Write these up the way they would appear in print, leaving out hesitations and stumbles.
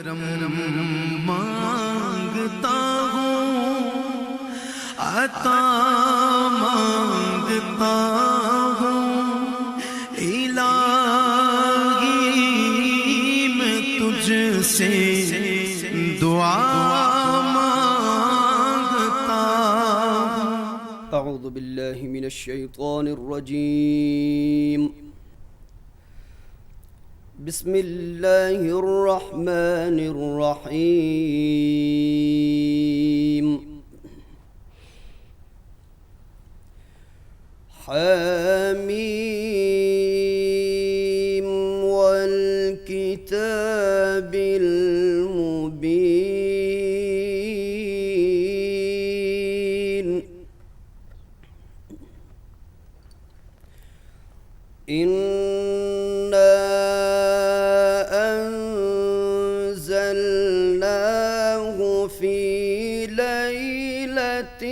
کرم مانگتا ہوں، عطا مانگتا ہوں، الہی میں تجھ سے دعا مانگتا ہوں۔ اعوذ باللہ من الشیطان الرجیم، بسم اللہ الرحمن الرحیم۔ حامیم والکتاب المبین، اِنَّا أَنزَلْنَاهُ فِي لَيْلَةٍ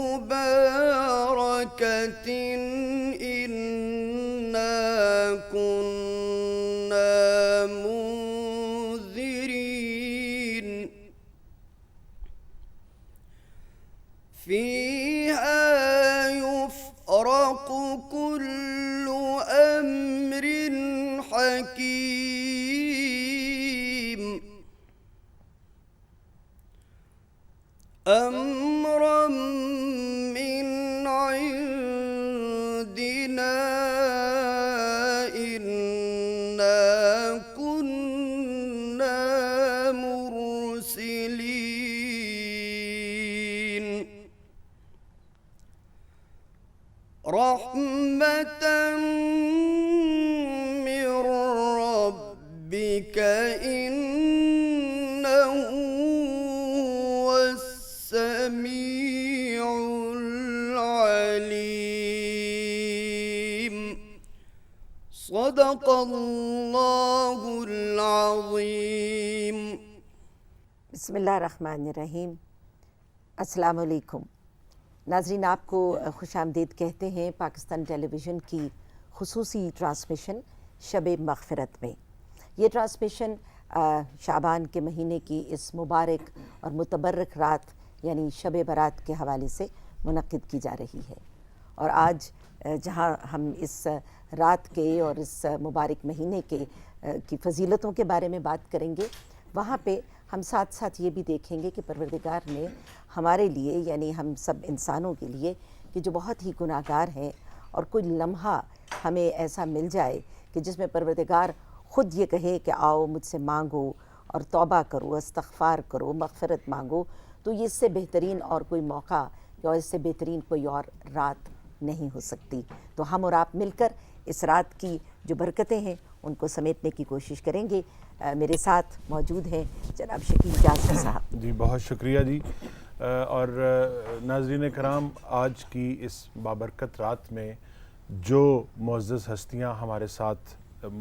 مُبَارَكَةٍ إِنَّا كُنَّا منذرين فِيهَا يُفْرَقُ كُلُّ أَمْرٍ حَكِيمٍ أَمْرًا مِّنْ عِنْدِنَا إِنَّا كُنَّا مُرْسِلِينَ رَحْمَةً مِّن رَّبِّكَ إِنَّهُ هُوَ السَّمِيعُ الْعَلِيمُ۔ صدق اللہ العظیم۔ بسم اللہ الرحمن الرحیم۔ السلام علیکم ناظرین، آپ کو خوش آمدید کہتے ہیں پاکستان ٹیلی ویژن کی خصوصی ٹرانسمیشن شب مغفرت میں۔ یہ ٹرانسمیشن شعبان کے مہینے کی اس مبارک اور متبرک رات یعنی شب برات کے حوالے سے منعقد کی جا رہی ہے، اور آج جہاں ہم اس رات کے اور اس مبارک مہینے کی فضیلتوں کے بارے میں بات کریں گے، وہاں پہ ہم ساتھ ساتھ یہ بھی دیکھیں گے کہ پروردگار نے ہمارے لیے یعنی ہم سب انسانوں کے لیے کہ جو بہت ہی گناہ گار ہیں، اور کوئی لمحہ ہمیں ایسا مل جائے کہ جس میں پروردگار خود یہ کہے کہ آؤ مجھ سے مانگو اور توبہ کرو، استغفار کرو، مغفرت مانگو، تو یہ اس سے بہترین اور کوئی موقع یا اس سے بہترین کوئی اور رات نہیں ہو سکتی۔ تو ہم اور آپ مل کر اس رات کی جو برکتیں ہیں ان کو سمیٹنے کی کوشش کریں گے۔ میرے ساتھ موجود ہیں جناب شکیل جاسر صاحب۔ جی بہت شکریہ جی۔ اور ناظرین کرام، آج کی اس بابرکت رات میں جو معزز ہستیاں ہمارے ساتھ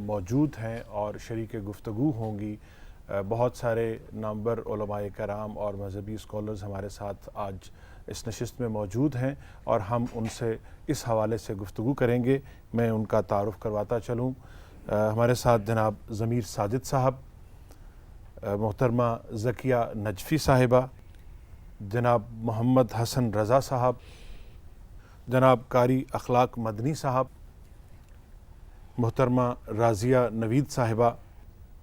موجود ہیں اور شریک گفتگو ہوں گی، بہت سارے نامور علماء کرام اور مذہبی اسکالرز ہمارے ساتھ آج اس نشست میں موجود ہیں، اور ہم ان سے اس حوالے سے گفتگو کریں گے۔ میں ان کا تعارف کرواتا چلوں۔ ہمارے ساتھ جناب ضمیر ساجد صاحب، محترمہ ذکیہ نجفی صاحبہ، جناب محمد حسن رضا صاحب، جناب قاری اخلاق مدنی صاحب، محترمہ راضیہ نوید صاحبہ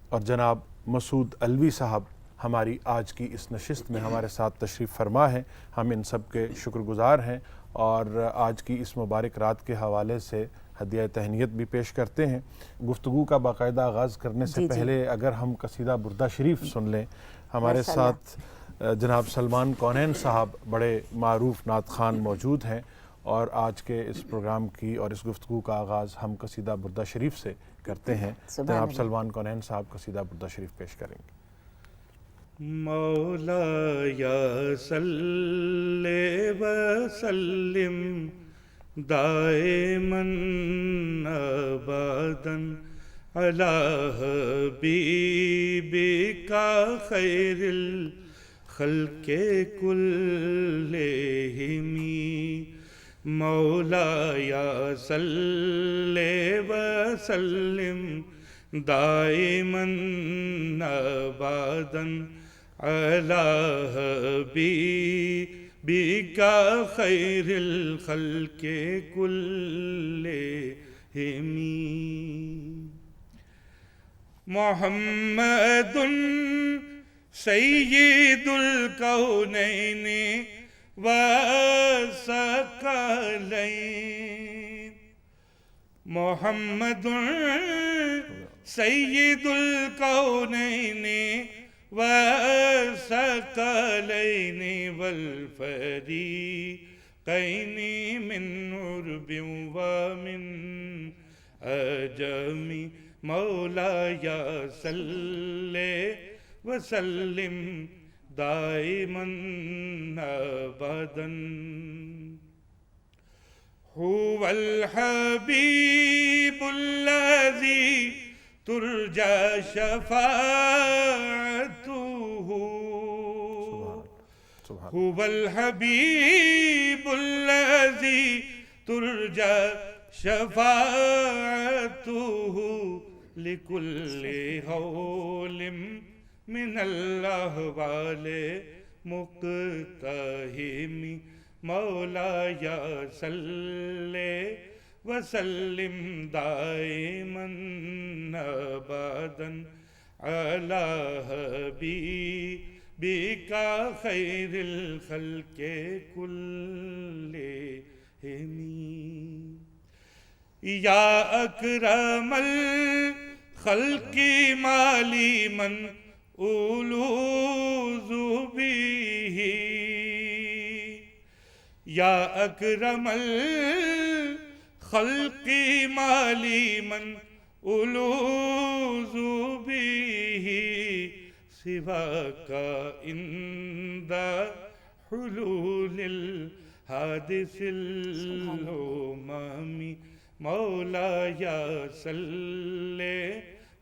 اور جناب مسعود علوی صاحب ہماری آج کی اس نشست میں ہمارے ساتھ تشریف فرما ہے۔ ہم ان سب کے شکر گزار ہیں، اور آج کی اس مبارک رات کے حوالے سے ہدیہ تہنیت بھی پیش کرتے ہیں۔ گفتگو کا باقاعدہ آغاز کرنے سے پہلے اگر ہم قصیدہ بردہ شریف سن لیں۔ ہمارے ساتھ جناب سلمان کونین صاحب بڑے معروف نعت خوان موجود ہیں، اور آج کے اس پروگرام کی اور اس گفتگو کا آغاز ہم قصیدہ بردہ شریف سے کرتے ہیں۔ جناب سلمان کونین صاحب قصیدہ بردہ شریف پیش کریں گے۔ مولا یا صلی وسلم دائماً ابداً علی حبیبک خیر الخلق کلہم، مولایا صلی وسلم دائماً ابداً علی حبیبک خیر الخلق کلہم محمد سید الکونین والثقلین محمد سید الکونین والثقلین والفریقین من عرب ومن عجم مولایا صلی وسلم دائماً ابداً هو الحبیب الذی ترجى شفاعته هو الحبیب الذی ترجى شفاعته لكل هول من الأهوال مقتحم مولایا صلی وسلم دائما ابدا علی حبیبک خیر الخلق کلہم یا اکرم الخلق مالی من اولوذ به یا اکرم الخلق مالی من اولوذ به سواک عند حلول الحادث الامم مولایا صلی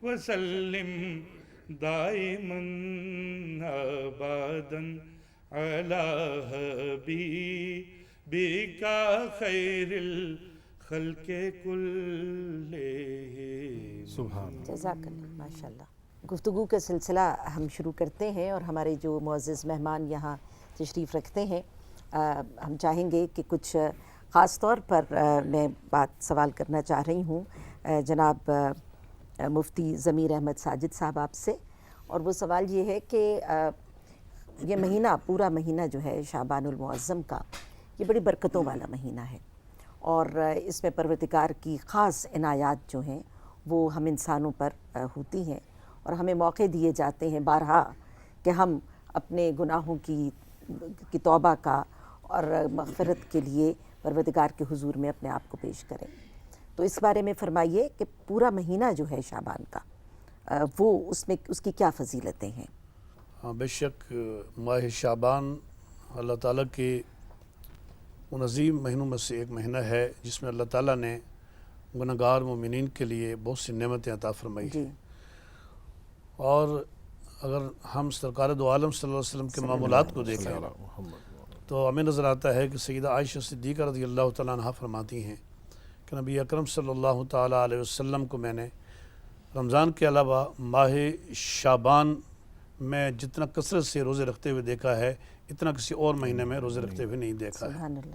وسلم دائما ابدا علی حبیبک خیر الخلق کلہم سبحان جزاک اللہ ماشاء اللہ. گفتگو کا سلسلہ ہم شروع کرتے ہیں اور ہمارے جو معزز مہمان یہاں تشریف رکھتے ہیں ہم چاہیں گے کہ کچھ خاص طور پر میں سوال کرنا چاہ رہی ہوں جناب مفتی ضمیر احمد ساجد صاحب آپ سے، اور وہ سوال یہ ہے کہ یہ مہینہ پورا مہینہ جو ہے شعبان المعظم کا یہ بڑی برکتوں والا مہینہ ہے، اور اس میں پروردگار کی خاص عنایات جو ہیں وہ ہم انسانوں پر ہوتی ہیں، اور ہمیں موقع دیے جاتے ہیں بارہا کہ ہم اپنے گناہوں کی توبہ کا اور مغفرت کے لیے پروردگار کے حضور میں اپنے آپ کو پیش کریں. تو اس بارے میں فرمائیے کہ پورا مہینہ جو ہے شعبان کا وہ اس کی کیا فضیلتیں ہیں؟ ہاں بے شک ماہ شعبان اللہ تعالیٰ کے ان عظیم مہینوں میں سے ایک مہینہ ہے جس میں اللہ تعالیٰ نے گنہگار مومنین کے لیے بہت سی نعمتیں عطا فرمائی ہیں. اور اگر ہم سرکار دو عالم صلی اللہ علیہ وسلم کے معمولات کو دیکھیں تو ہمیں نظر آتا ہے کہ سیدہ عائشہ صدیقہ رضی اللہ تعالیٰ عنہا فرماتی ہیں کہ نبی اکرم صلی اللہ تعالیٰ علیہ وسلم کو میں نے رمضان کے علاوہ ماہ شعبان میں جتنا کثرت سے روزے رکھتے ہوئے دیکھا ہے اتنا کسی اور مہینے میں روزے رکھتے ہوئے نہیں دیکھا ہے. سبحان اللہ.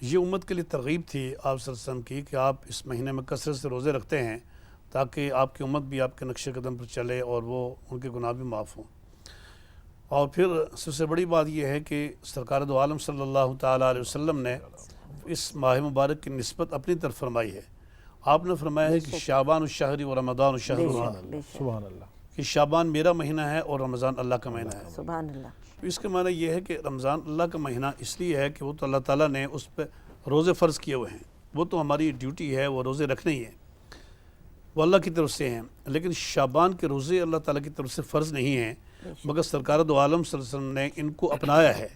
یہ امت کے لیے ترغیب تھی آپ صلی اللہ علیہ وسلم کی کہ آپ اس مہینے میں کثرت سے روزے رکھتے ہیں تاکہ آپ کی امت بھی آپ کے نقش قدم پر چلے اور وہ ان کے گناہ بھی معاف ہوں. اور پھر سب سے بڑی بات یہ ہے کہ سرکار دو عالم صلی اللہ تعالیٰ علیہ وسلم نے اس ماہ مبارک کی نسبت اپنی طرف فرمائی ہے. آپ نے فرمایا ہے کہ شعبان الشہر و رمضان الشہر سبحان اللہ کہ شعبان میرا مہینہ ہے اور رمضان اللہ کا مہینہ ہے. سبحان اللہ. اس کا معنی یہ ہے کہ رمضان اللہ کا مہینہ اس لیے ہے کہ وہ تو اللہ تعالیٰ نے اس پہ روزے فرض کیے ہوئے ہیں، وہ تو ہماری ڈیوٹی ہے، وہ روزے رکھنے ہی ہیں، وہ اللہ کی طرف سے ہیں. لیکن شعبان کے روزے اللہ تعالیٰ کی طرف سے فرض نہیں ہیں مگر سرکار دو عالم صلی اللہ علیہ وسلم نے ان کو اپنایا ہے.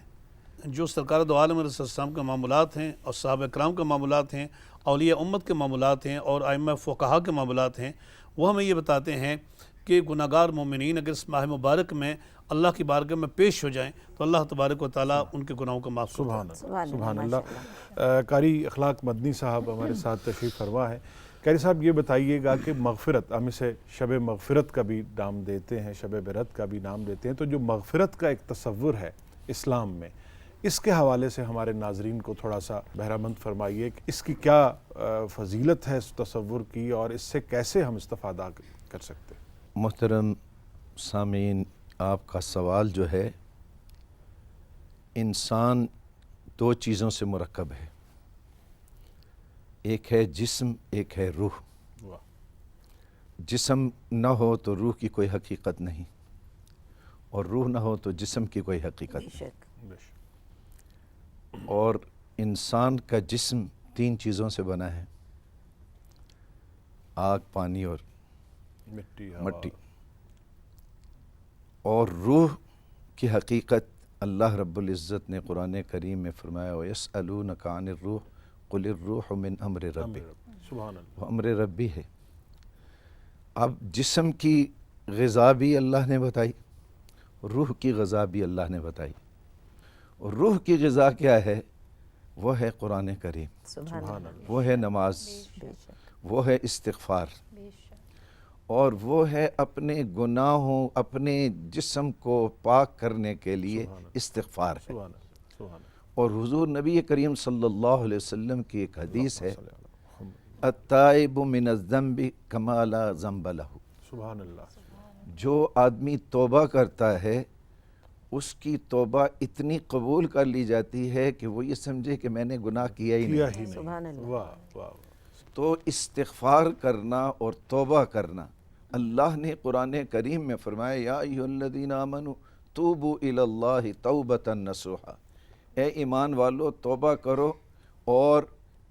جو سرکار دو عالم علیہ السلام کے معمولات ہیں اور صحابہ کرام کے معمولات ہیں، اولیاء امت کے معمولات ہیں اور ائمہ فقہا کے معمولات ہیں، وہ ہمیں یہ بتاتے ہیں کہ گناہگار مومنین اگر اس ماہ مبارک میں اللہ کی بارگاہ میں پیش ہو جائیں تو اللہ تبارک و تعالیٰ ان کے گناہوں کو معاف کرتا ہے۔ سبحان اللہ۔ قاری اخلاق مدنی صاحب ہمارے ساتھ تشریف فرما ہے۔ قاری صاحب یہ بتائیے گا کہ مغفرت، ہم اسے شب مغفرت کا بھی نام دیتے ہیں، شب برأت کا بھی نام دیتے ہیں، تو جو مغفرت کا ایک تصور ہے اسلام میں، اس کے حوالے سے ہمارے ناظرین کو تھوڑا سا بہرہ مند فرمائیے کہ اس کی کیا فضیلت ہے اس تصور کی، اور اس سے کیسے ہم استفادہ کر سکتے ہیں؟ محترم سامعین، آپ کا سوال جو ہے، انسان دو چیزوں سے مرکب ہے، ایک ہے جسم، ایک ہے روح۔ جسم نہ ہو تو روح کی کوئی حقیقت نہیں، اور روح نہ ہو تو جسم کی کوئی حقیقت نہیں۔ اور انسان کا جسم تین چیزوں سے بنا ہے، آگ، پانی اور مٹی۔ اور روح کی حقیقت اللہ رب العزت نے قرآن کریم میں فرمایا وَيَسْأَلُونَكَ عَنِ الرُّوحِ قُلِ الرُّوحُ مِنْ أَمْرِ رَبِّ، وہ امر ربی ہے۔ اب جسم کی غذا بھی اللہ نے بتائی، روح کی غذا بھی اللہ نے بتائی۔ اور روح کی غذا کیا ہے؟ وہ ہے قرآن کریم، وہ ہے نماز، وہ ہے استغفار، اور وہ ہے اپنے گناہوں، اپنے جسم کو پاک کرنے کے لیے استغفار ہے۔ اور حضور نبی کریم صلی اللہ علیہ وسلم کی ایک حدیث ہے، التائب من الذنب کما لا ذنب لہ، جو آدمی توبہ کرتا ہے اس کی توبہ اتنی قبول کر لی جاتی ہے کہ وہ یہ سمجھے کہ میں نے گناہ کیا ہی نہیں۔ تو استغفار کرنا اور توبہ کرنا، اللہ نے قرآن کریم میں فرمایا یا ایھا الذین آمنوا توبوا الی اللہ توبۃ نصوحا، اے ایمان والو توبہ کرو، اور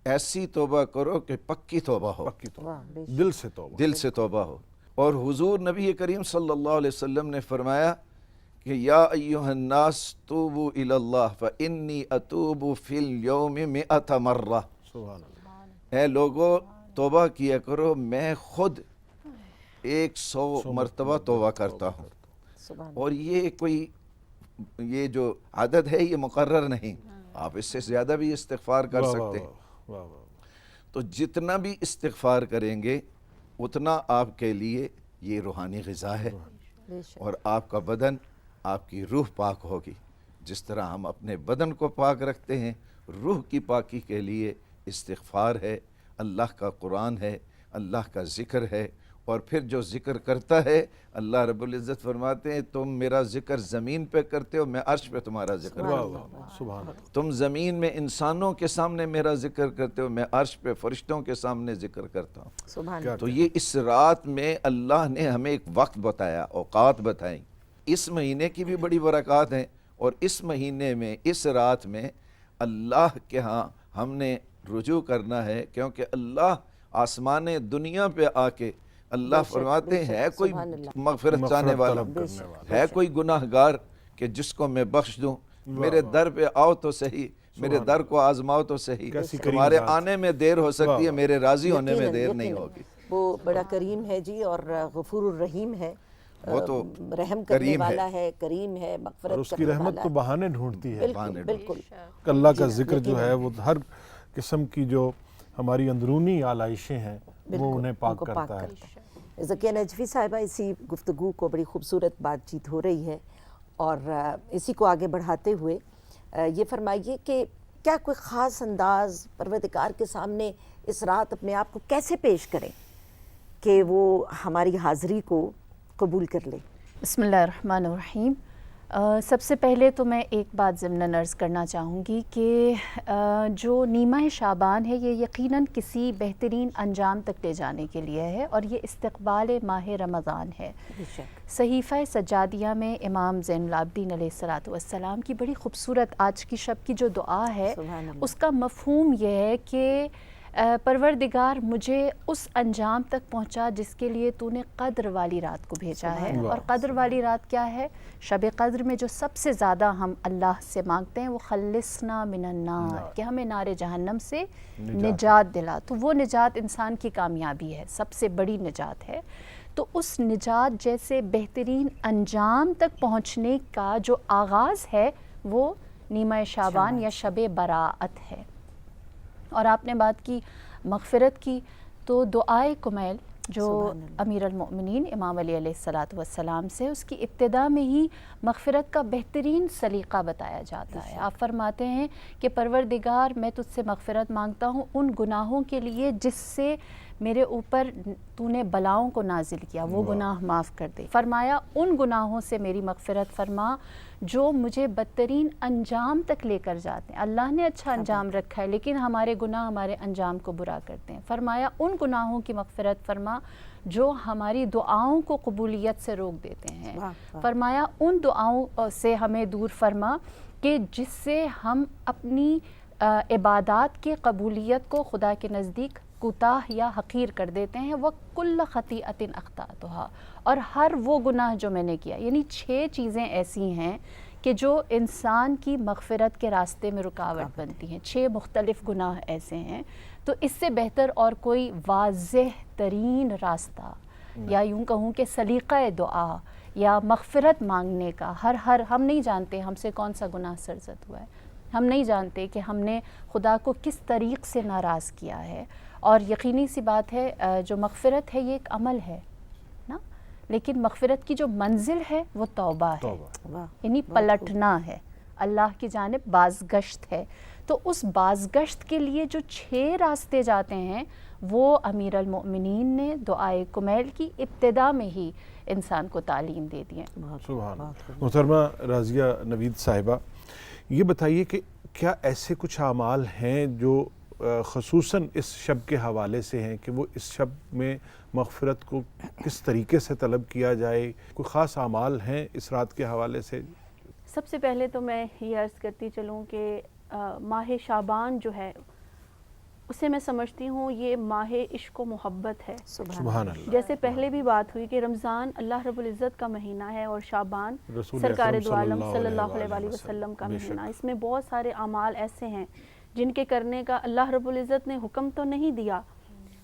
ایسی توبہ کرو کہ پکی توبہ ہو، دل سے توبہ ہو۔ اور حضور نبی کریم صلی اللہ علیہ وسلم نے فرمایا کہ یا ایھا الناس توبوا الی اللہ فانی اتوب فی اليوم 100 مرہ، اے لوگو توبہ کیا کرو، میں خود 100 مرتبہ توبہ کرتا ہوں۔ اور یہ جو عدد ہے یہ مقرر نہیں، آپ اس سے زیادہ بھی استغفار کر سکتے ہیں۔ تو جتنا بھی استغفار کریں گے اتنا آپ کے لیے یہ روحانی غذا ہے، اور آپ کا بدن، آپ کی روح پاک ہوگی۔ جس طرح ہم اپنے بدن کو پاک رکھتے ہیں، روح کی پاکی کے لیے استغفار ہے، اللہ کا قرآن ہے، اللہ کا ذکر ہے۔ اور پھر جو ذکر کرتا ہے، اللہ رب العزت فرماتے ہیں تم میرا ذکر زمین پہ کرتے ہو، میں عرش پہ تمہارا ذکر کرتا ہوں۔ تم زمین میں انسانوں کے سامنے میرا ذکر کرتے ہو، میں عرش پہ فرشتوں کے سامنے ذکر کرتا ہوں۔ تو یہ اس رات میں اللہ نے ہمیں ایک وقت بتایا، اوقات بتائیں۔ اس مہینے کی بھی بڑی برکات ہیں، اور اس مہینے میں، اس رات میں اللہ کے ہاں ہم نے رجوع کرنا ہے، کیونکہ اللہ آسمان دنیا پہ آ کے اللہ فرماتے ہیں ہے کوئی مغفرت چاہنے والا، ہے کوئی گناہ گار کہ جس کو میں بخش دوں؟ میرے در پہ آؤ تو صحیح، میرے در کو آزماؤ تو صحیح، تمہارے آنے میں دیر ہو سکتی ہے، میرے راضی ہونے میں دیر نہیں ہوگی۔ وہ بڑا کریم ہے جی، اور غفور الرحیم ہے، وہ تو رحم کرنے والا ہے، کریم ہے، مغفرت کرنے والا ہے، اور اس کی رحمت تو بہانے ڈھونڈتی ہے۔ بالکل، اللہ کا ذکر جو ہے وہ ہر قسم کی جو ہماری اندرونی آلائشیں ہیں وہ انہیں پاک کرتا ہے۔ ذکیہ نجفی صاحبہ، اسی گفتگو کو بڑی خوبصورت بات چیت ہو رہی ہے، اور اسی کو آگے بڑھاتے ہوئے یہ فرمائیے کہ کیا کوئی خاص انداز پروردگار کے سامنے اس رات اپنے آپ کو کیسے پیش کریں کہ وہ ہماری حاضری کو قبول کر لے؟ بسم اللہ الرحمن الرحیم۔ سب سے پہلے تو میں ایک بات ضمناً عرض کرنا چاہوں گی کہ جو نیمہ شعبان ہے یہ یقیناً کسی بہترین انجام تک لے جانے کے لیے ہے، اور یہ استقبال ماہ رمضان ہے۔ صحیفہ سجادیہ میں امام زین العابدین علیہ السلام کی بڑی خوبصورت آج کی شب کی جو دعا ہے، اس کا مفہوم یہ ہے کہ پروردگار مجھے اس انجام تک پہنچا جس کے لیے تو نے قدر والی رات کو بھیجا ہے۔ اور قدر والی رات کیا ہے؟ شب قدر میں جو سب سے زیادہ ہم اللہ سے مانگتے ہیں وہ خلصنا من النار، کہ ہمیں نار جہنم سے نجات دلا۔ تو وہ نجات انسان کی کامیابی ہے، سب سے بڑی نجات ہے۔ تو اس نجات جیسے بہترین انجام تک پہنچنے کا جو آغاز ہے وہ نیمہ شعبان یا شب براءت ہے۔ اور آپ نے بات کی مغفرت کی، تو دعائے کمیل جو امیر المؤمنین امام علی علیہ السلام سے اس کی ابتدا میں ہی مغفرت کا بہترین سلیقہ بتایا جاتا ہے۔ آپ فرماتے ہیں کہ پروردگار میں تجھ سے مغفرت مانگتا ہوں ان گناہوں کے لیے جس سے میرے اوپر تو نے بلاؤں کو نازل کیا، وہ گناہ معاف کر دے۔ فرمایا ان گناہوں سے میری مغفرت فرما جو مجھے بدترین انجام تک لے کر جاتے ہیں۔ اللہ نے اچھا انجام رکھا ہے لیکن ہمارے گناہ ہمارے انجام کو برا کرتے ہیں۔ فرمایا ان گناہوں کی مغفرت فرما جو ہماری دعاؤں کو قبولیت سے روک دیتے ہیں۔ فرمایا ان دعاؤں سے ہمیں دور فرما کہ جس سے ہم اپنی عبادات کی قبولیت کو خدا کے نزدیک کوتاہ یا حقیر کر دیتے ہیں۔ وَكُلَّ خَطِيئَةٍ أَخْطَأْتُهَا، اور ہر وہ گناہ جو میں نے کیا، یعنی 6 چیزیں ایسی ہیں کہ جو انسان کی مغفرت کے راستے میں رکاوٹ بنتی ہیں۔ 6 مختلف گناہ ایسے ہیں، تو اس سے بہتر اور کوئی واضح ترین راستہ یا یوں کہوں کہ سلیقہ دعا یا مغفرت مانگنے کا ہر ہم نہیں جانتے ہم سے کون سا گناہ سرزد ہوا ہے، ہم نہیں جانتے کہ ہم نے خدا کو کس طریق سے ناراض کیا ہے، اور یقینی سی بات ہے جو مغفرت ہے یہ ایک عمل ہے نا، لیکن مغفرت کی جو منزل ہے وہ توبہ ہے، یعنی پلٹنا ہے، اللہ کی جانب بازگشت ہے۔ تو اس بازگشت کے لیے جو 6 راستے جاتے ہیں وہ امیر المؤمنین نے دعائے کمیل کی ابتدا میں ہی انسان کو تعلیم دے دی ہے۔ سبحان اللہ۔ محترمہ راضیہ نوید صاحبہ، یہ بتائیے کہ کیا ایسے کچھ اعمال ہیں جو خصوصاً اس شب کے حوالے سے ہیں کہ وہ اس شب میں مغفرت کو کس طریقے سے طلب کیا جائے؟ کوئی خاص اعمال ہیں اس رات کے حوالے سے؟ سب سے پہلے تو میں یہ عرض کرتی چلوں کہ ماہ شعبان جو ہے اسے میں سمجھتی ہوں یہ ماہ عشق و محبت ہے۔ سبحان اللہ۔ جیسے پہلے بھی بات ہوئی کہ رمضان اللہ رب العزت کا مہینہ ہے اور شعبان سرکار دو عالم صلی اللہ علیہ وسلم کا مہینہ۔ اس میں بہت سارے اعمال ایسے ہیں جن کے کرنے کا اللہ رب العزت نے حکم تو نہیں دیا،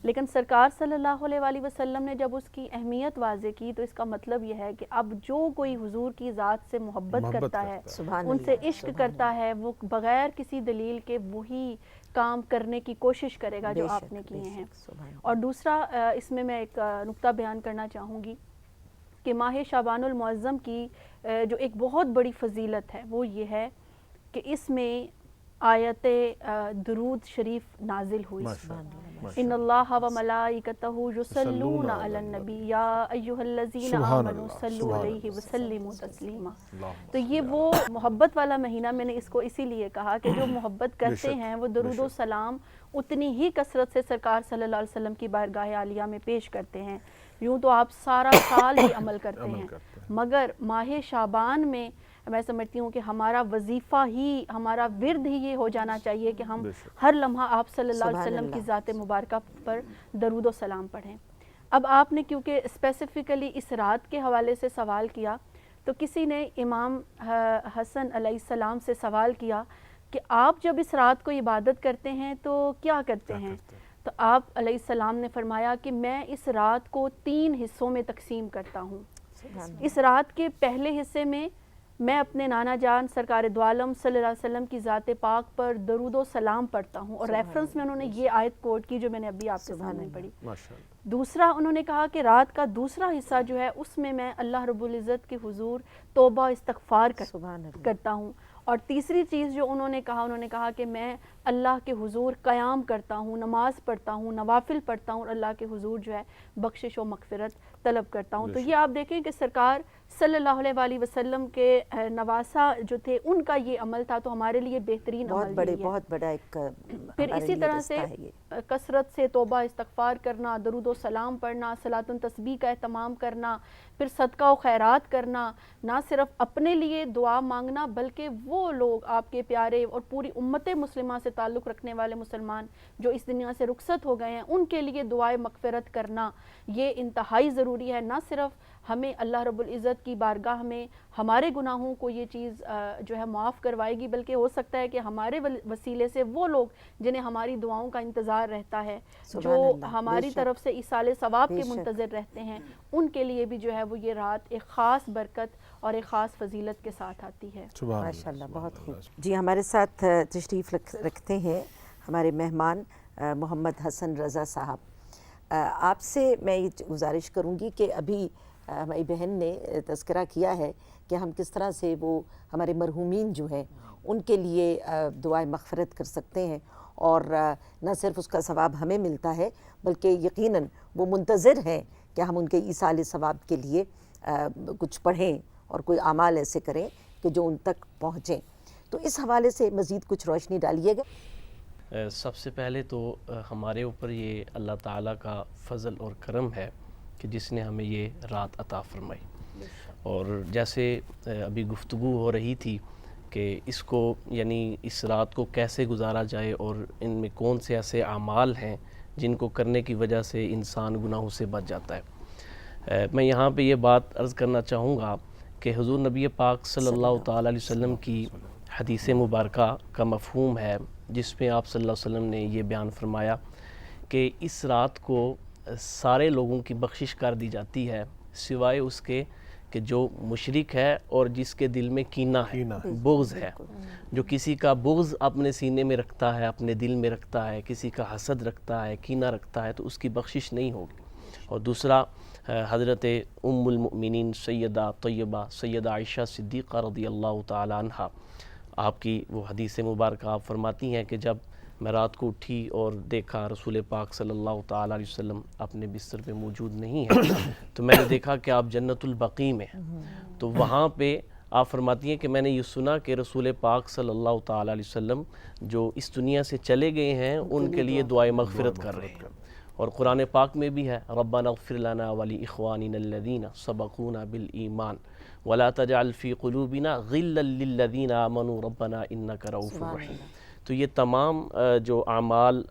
لیکن سرکار صلی اللہ علیہ وسلم نے جب اس کی اہمیت واضح کی تو اس کا مطلب یہ ہے کہ اب جو کوئی حضور کی ذات سے محبت کرتا ہے، ان سے عشق کرتا ہے، وہ بغیر کسی دلیل کے وہی کام کرنے کی کوشش کرے گا جو آپ نے کیے ہیں۔ اور دوسرا اس میں ایک نقطہ بیان کرنا چاہوں گی کہ ماہ شعبان المعظم کی جو ایک بہت بڑی فضیلت ہے وہ یہ ہے کہ اس میں آیت درود شریف نازل ہوئی۔ ان اللہ و ملائکتہ یصلون علی النبی یا ایھا الذین آمنوا صلوا علیہ وسلموا تسلیما۔ تو یہ وہ محبت والا مہینہ، میں نے اس کو اسی لیے کہا کہ جو محبت کرتے ہیں وہ درود و سلام اتنی ہی کثرت سے سرکار صلی اللہ علیہ وسلم کی بارگاہ عالیہ میں پیش کرتے ہیں۔ یوں تو آپ سارا سال ہی عمل کرتے ہیں، مگر ماہ شعبان میں میں سمجھتی ہوں کہ ہمارا وظیفہ ہی، ہمارا ورد ہی یہ ہو جانا چاہیے کہ ہم ہر لمحہ آپ صلی اللہ علیہ وسلم کی ذات مبارکہ پر درود و سلام پڑھیں۔ اب آپ نے کیونکہ اسپیسیفکلی اس رات کے حوالے سے سوال کیا، تو کسی نے امام حسن علیہ السلام سے سوال کیا کہ آپ جب اس رات کو عبادت کرتے ہیں تو کیا کرتے ہیں؟ تو آپ علیہ السلام نے فرمایا کہ میں اس رات کو 3 حصوں میں تقسیم کرتا ہوں۔ اس رات کے پہلے حصے میں میں اپنے نانا جان سرکار دو عالم صلی اللہ علیہ وسلم کی ذات پاک پر درود و سلام پڑھتا ہوں، اور ریفرنس میں انہوں نے یہ آیت کوٹ کی جو میں نے ابھی آپ کے سامنے پڑھی۔ دوسرا انہوں نے کہا کہ رات کا دوسرا حصہ جو ہے اس میں اللہ رب العزت کے حضور توبہ استغفار کرتا ہوں، اور تیسری چیز جو انہوں نے کہا کہ میں اللہ کے حضور قیام کرتا ہوں، نماز پڑھتا ہوں، نوافل پڑھتا ہوں، اور اللہ کے حضور جو ہے بخشش و مغفرت طلب کرتا ہوں۔ تو یہ آپ دیکھیں کہ سرکار صلی اللہ علیہ وسلم کے نواسا جو تھے ان کا یہ عمل تھا، تو ہمارے لیے بہترین عمل ہے۔ بہت بڑا ایک پھر اسی طرح سے کثرت سے توبہ استغفار کرنا، درود و سلام پڑھنا، صلاۃ و تسبیح کا اہتمام کرنا، پھر صدقہ و خیرات کرنا، نہ صرف اپنے لیے دعا مانگنا بلکہ وہ لوگ آپ کے پیارے اور پوری امت مسلمہ سے تعلق رکھنے والے مسلمان جو اس دنیا سے رخصت ہو گئے ہیں ان کے لیے دعائے مغفرت کرنا، یہ انتہائی ضروری ہے۔ نہ صرف ہمیں اللہ رب العزت کی بارگاہ میں ہمارے گناہوں کو یہ چیز جو ہے معاف کروائے گی، بلکہ ہو سکتا ہے کہ ہمارے وسیلے سے وہ لوگ جنہیں ہماری دعاؤں کا انتظار رہتا ہے، جو ہماری طرف سے ایصال ثواب کے منتظر رہتے ہیں، ان کے لیے بھی جو ہے وہ یہ رات ایک خاص برکت اور ایک خاص فضیلت کے ساتھ آتی ہے۔ ماشاءاللہ، بہت خوب۔ جی، ہمارے ساتھ تشریف رکھتے ہیں ہمارے مہمان محمد حسن رضا صاحب۔ آپ سے میں یہ گزارش کروں گی کہ ابھی ہماری بہن نے تذکرہ کیا ہے کہ ہم کس طرح سے وہ ہمارے مرحومین جو ہیں ان کے لیے دعائے مغفرت کر سکتے ہیں، اور نہ صرف اس کا ثواب ہمیں ملتا ہے بلکہ یقیناً وہ منتظر ہیں کہ ہم ان کے ایصال ثواب کے لیے کچھ پڑھیں اور کوئی اعمال ایسے کریں کہ جو ان تک پہنچیں۔ تو اس حوالے سے مزید کچھ روشنی ڈالیے گا۔ سب سے پہلے تو ہمارے اوپر یہ اللہ تعالیٰ کا فضل اور کرم ہے کہ جس نے ہمیں یہ رات عطا فرمائی، اور جیسے ابھی گفتگو ہو رہی تھی کہ اس کو یعنی اس رات کو کیسے گزارا جائے اور ان میں کون سے ایسے اعمال ہیں جن کو کرنے کی وجہ سے انسان گناہوں سے بچ جاتا ہے۔ میں یہاں پہ یہ بات عرض کرنا چاہوں گا کہ حضور نبی پاک صلی اللہ تعالیٰ علیہ وسلم کی حدیث مبارکہ کا مفہوم ہے، جس میں آپ صلی اللہ علیہ وسلم نے یہ بیان فرمایا کہ اس رات کو سارے لوگوں کی بخشش کر دی جاتی ہے سوائے اس کے کہ جو مشرک ہے اور جس کے دل میں کینہ ہے، بغض ہے۔ جو کسی کا بغض اپنے سینے میں رکھتا ہے، اپنے دل میں رکھتا ہے، کسی کا حسد رکھتا ہے، کینہ رکھتا ہے، تو اس کی بخشش نہیں ہوگی۔ اور دوسرا، حضرت ام المؤمنین سیدہ طیبہ سیدہ عائشہ صدیقہ رضی اللہ تعالی عنہ، آپ کی وہ حدیث مبارکہ آپ فرماتی ہیں کہ جب میں رات کو اٹھی اور دیکھا رسول پاک صلی اللہ تعالیٰ علیہ وسلم اپنے بستر پہ موجود نہیں ہیں، تو میں نے دیکھا کہ آپ جنت البقیع میں ہیں۔ تو وہاں پہ آپ فرماتی ہیں کہ میں نے یہ سنا کہ رسول پاک صلی اللہ تعالیٰ علیہ وسلم جو اس دنیا سے چلے گئے ہیں ان کے لیے دعائے مغفرت کر رہے ہیں، اور قرآن پاک میں بھی ہے ربنا اغفر لنا ولاخواننا الذین سبقونا بالایمان ولا تجعل فی قلوبنا غلا للذین آمنوا ربنا انک رؤوف رحیم۔ تو یہ تمام جو اعمال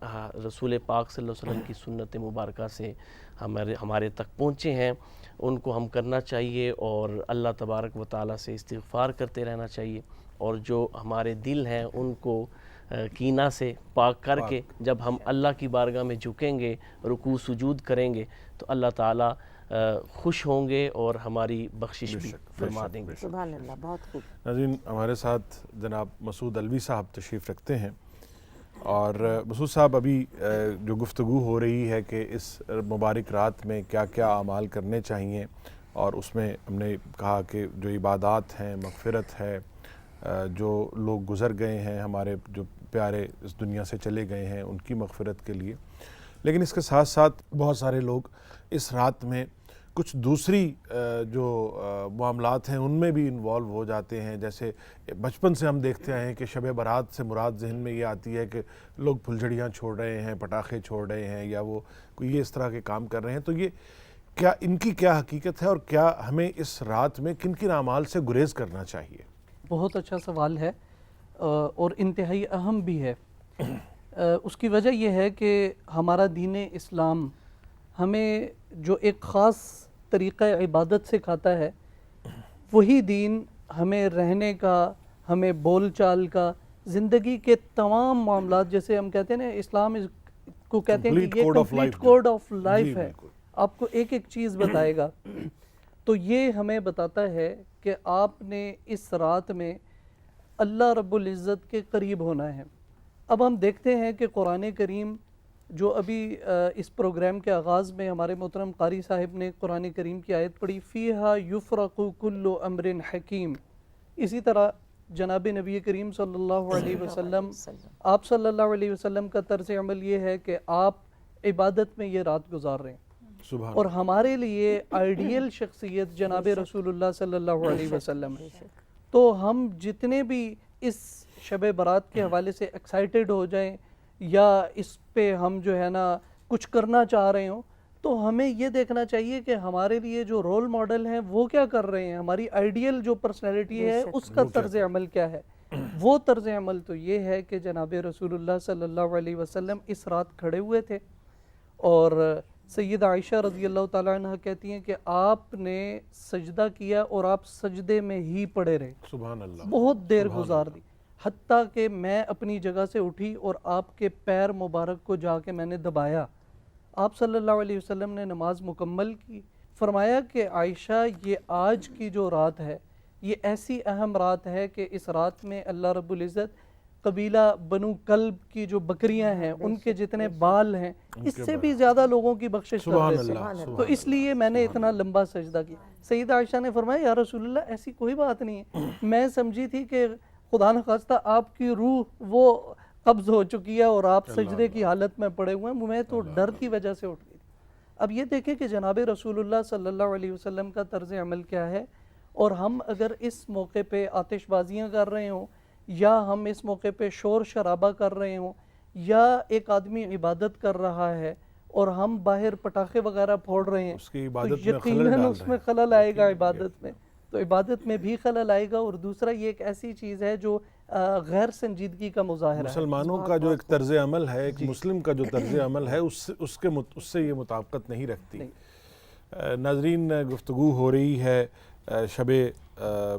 رسول پاک صلی اللہ علیہ وسلم کی سنت مبارکہ سے ہمارے تک پہنچے ہیں، ان کو ہم کرنا چاہیے اور اللہ تبارک و تعالیٰ سے استغفار کرتے رہنا چاہیے، اور جو ہمارے دل ہیں ان کو کینہ سے پاک کر کے جب ہم اللہ کی بارگاہ میں جھکیں گے، رکوع سجود کریں گے، تو اللہ تعالیٰ خوش ہوں گے اور ہماری بخشش بھی فرما دیں گے۔ سبحان اللہ، بہت خوب۔ ناظرین، ہمارے ساتھ جناب مسعود علوی صاحب تشریف رکھتے ہیں، اور مسعود صاحب، ابھی جو گفتگو ہو رہی ہے کہ اس مبارک رات میں کیا کیا اعمال کرنے چاہیے، اور اس میں ہم نے کہا کہ جو عبادات ہیں، مغفرت ہے، جو لوگ گزر گئے ہیں، ہمارے جو پیارے اس دنیا سے چلے گئے ہیں، ان کی مغفرت کے لیے، لیکن اس کے ساتھ ساتھ بہت سارے لوگ اس رات میں کچھ دوسری جو معاملات ہیں ان میں بھی انوالو ہو جاتے ہیں۔ جیسے بچپن سے ہم دیکھتے آئے ہیں کہ شب برات سے مراد ذہن میں یہ آتی ہے کہ لوگ پھلجھڑیاں چھوڑ رہے ہیں، پٹاخے چھوڑ رہے ہیں، یا وہ کوئی یہ اس طرح کے کام کر رہے ہیں۔ تو یہ کیا ان کی کیا حقیقت ہے، اور کیا ہمیں اس رات میں کن کن اعمال سے گریز کرنا چاہیے؟ بہت اچھا سوال ہے اور انتہائی اہم بھی ہے۔ اس کی وجہ یہ ہے کہ ہمارا دین اسلام ہمیں جو ایک خاص طریقہ عبادت سکھاتا ہے، وہی دین ہمیں رہنے کا، ہمیں بول چال کا، زندگی کے تمام معاملات، جیسے ہم کہتے ہیں نا، اسلام کو کہتے ہیں کہ یہ کمپلیٹ کوڈ آف لائف ہے، آپ کو ایک ایک چیز بتائے گا۔ تو یہ ہمیں بتاتا ہے کہ آپ نے اس رات میں اللہ رب العزت کے قریب ہونا ہے۔ اب ہم دیکھتے ہیں کہ قرآن کریم جو ابھی اس پروگرام کے آغاز میں ہمارے محترم قاری صاحب نے قرآن کریم کی آیت پڑھی، فیہا یفرق کل امر حکیم، اسی طرح جناب نبی کریم صلی اللہ علیہ وسلم، آپ صلی اللہ علیہ وسلم کا طرز عمل یہ ہے کہ آپ عبادت میں یہ رات گزار رہے ہیں، اور ہمارے لیے آئیڈیل شخصیت جناب رسول اللہ صلی اللہ علیہ وسلم ہے۔ تو ہم جتنے بھی اس شب برات کے حوالے سے ایکسائٹیڈ ہو جائیں یا اس پہ ہم جو ہے نا کچھ کرنا چاہ رہے ہوں، تو ہمیں یہ دیکھنا چاہیے کہ ہمارے لیے جو رول ماڈل ہیں وہ کیا کر رہے ہیں، ہماری آئیڈیل جو پرسنالٹی ہے اس کا طرز عمل کیا ہے۔ وہ طرز عمل تو یہ ہے کہ جناب رسول اللہ صلی اللہ علیہ وسلم اس رات کھڑے ہوئے تھے اور سیدہ عائشہ رضی اللہ تعالیٰ عنہ کہتی ہیں کہ آپ نے سجدہ کیا اور آپ سجدے میں ہی پڑے رہے، سبحان اللہ، بہت دیر گزار دی، حتیٰ کہ میں اپنی جگہ سے اٹھی اور آپ کے پیر مبارک کو جا کے میں نے دبایا۔ آپ صلی اللہ علیہ وسلم نے نماز مکمل کی، فرمایا کہ عائشہ یہ آج کی جو رات ہے یہ ایسی اہم رات ہے کہ اس رات میں اللہ رب العزت قبیلہ بنو کلب کی جو بکریاں ہیں ان کے جتنے بال ہیں اس سے بھی زیادہ لوگوں کی بخشش کر دیتے ہیں، تو اس لیے میں نے اتنا لمبا سجدہ کیا۔ سیدہ عائشہ نے فرمایا یا رسول اللہ ایسی کوئی بات نہیں ہے، میں سمجھی تھی کہ خدا نخواستہ آپ کی روح وہ قبض ہو چکی ہے اور آپ سجدے کی حالت میں پڑے ہوئے ہیں، میں تو ڈر کی وجہ سے اٹھ گئی۔ اب یہ دیکھیں کہ جناب رسول اللہ صلی اللہ علیہ وسلم کا طرز عمل کیا ہے، اور ہم اگر اس موقع پہ آتش بازیاں کر رہے ہوں یا ہم اس موقع پہ شور شرابہ کر رہے ہوں یا ایک آدمی عبادت کر رہا ہے اور ہم باہر پٹاخے وغیرہ پھوڑ رہے ہیں تو یقیناً اس میں خلل آئے گا، عبادت میں تو عبادت میں بھی خلل آئے گا، اور دوسرا یہ ایک ایسی چیز ہے جو غیر سنجیدگی کا مظاہرہ ہے۔ مسلمانوں کا جو ایک طرز عمل ہے، ایک مسلم کا جو طرز عمل ہے اس سے یہ مطابقت نہیں رکھتی۔ ناظرین، گفتگو ہو رہی ہے شب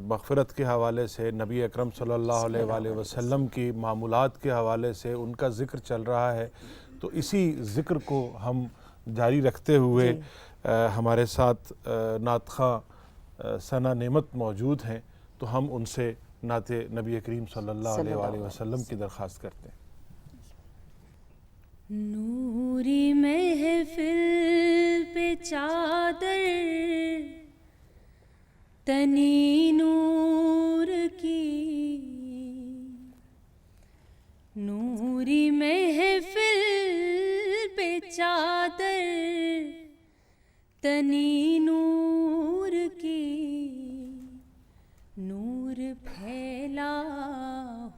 مغفرت کے حوالے سے، نبی اکرم صلی اللہ علیہ وآلہ وسلم کی معمولات کے حوالے سے ان کا ذکر چل رہا ہے، تو اسی ذکر کو ہم جاری رکھتے ہوئے ہمارے ساتھ نعت خواں ثنا نعمت موجود ہیں، تو ہم ان سے نعت نبی کریم صلی اللہ علیہ وآلہ وسلم کی درخواست کرتے ہیں۔ نوری محفل پہ چادر تنی نور کی، نوری محفل پہ چادر تنی نور کی، نور پھیلا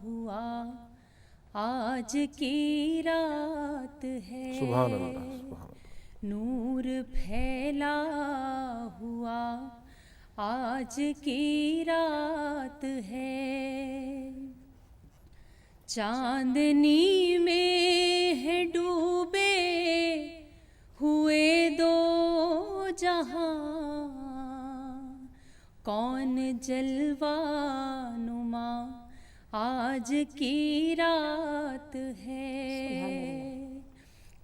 ہوا آج کی رات ہے، سبحان اللہ، سبحان اللہ، نور پھیلا ہوا آج کی رات ہے، چاندنی میں ہے ڈوبے ہوئے دو جہاں، کون جلوہ نما آج کی رات ہے،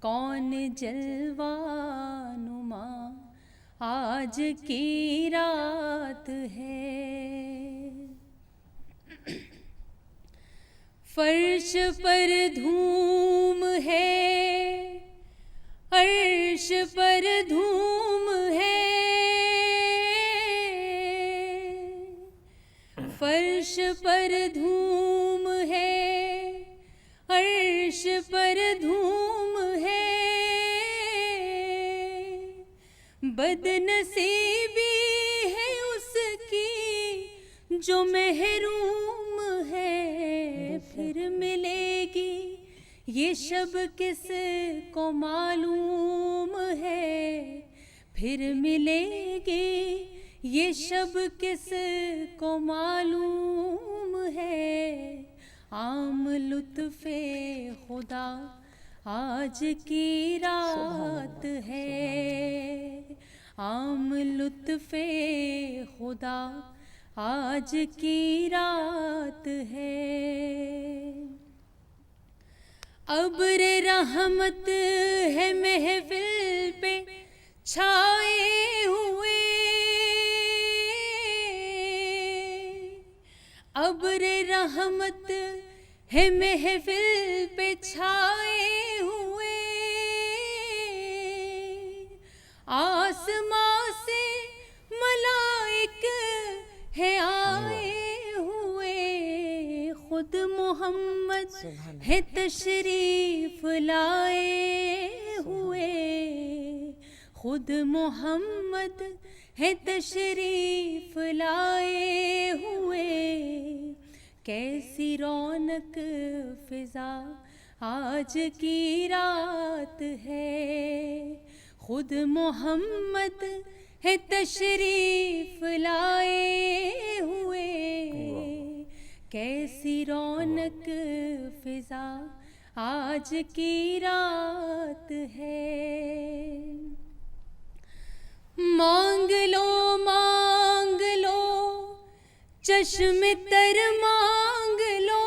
کون جلوہ نما آج کی رات ہے، فرش پر دھوم ہے، عرش پر دھوم ہے، فرش پر دھوم ہے، عرش پر دھوم ہے، بد نصیبی ہے اس کی جو محروم ہے، پھر ملے گی یہ شب کس کو معلوم ہے، پھر ملے گی یہ شب کس کو معلوم ہے، عام لطف خدا آج کی رات ہے، عام لطف خدا آج کی رات ہے، ابر رحمت ہے محفل پہ چھائے ہوئے، ابر رحمت ہے محفل پہ چھائے ہوئے، آسمان سے ملائک ہے آئے ہوئے، خود محمد ہے تشریف لائے ہوئے، خود محمد ہے تشریف لائے ہوئے، کیسی رونق فضا آج کی رات ہے، خود محمد ہے تشریف لائے ہوئے، کیسی رونق فضا آج کی رات ہے۔ مانگ لو چشم تر مانگ لو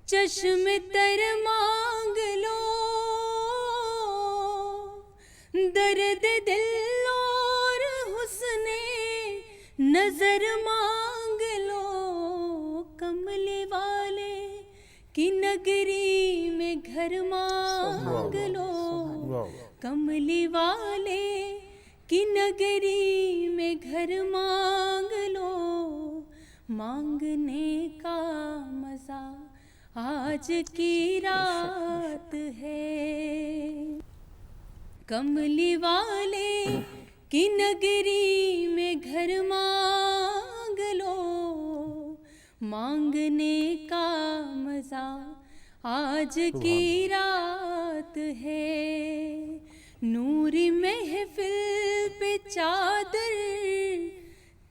چشم تر مانگ لو درد دل اور حسن نظر مانگ لو کملی والے کی نگری میں گھر مانگ لو کملی والے کی نگری میں گھر مانگ لو مانگنے کا مزہ آج کی رات ہے کملی والے کی نگری میں گھر مانگ لو مانگنے کا مزہ آج کی رات ہے نوری محفل پہ چادر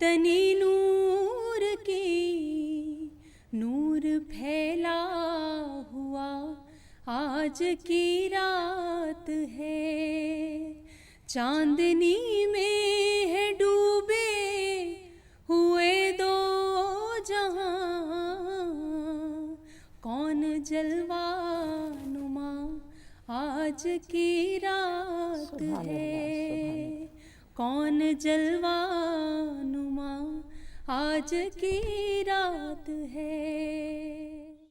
تنی نور کی نور پھیلا ہوا آج کی رات ہے چاندنی میں ہے ڈوبے ہوئے دو جہاں کون جلوہ نما آج کی رات ہے کون جلوہ نما آج کی رات ہے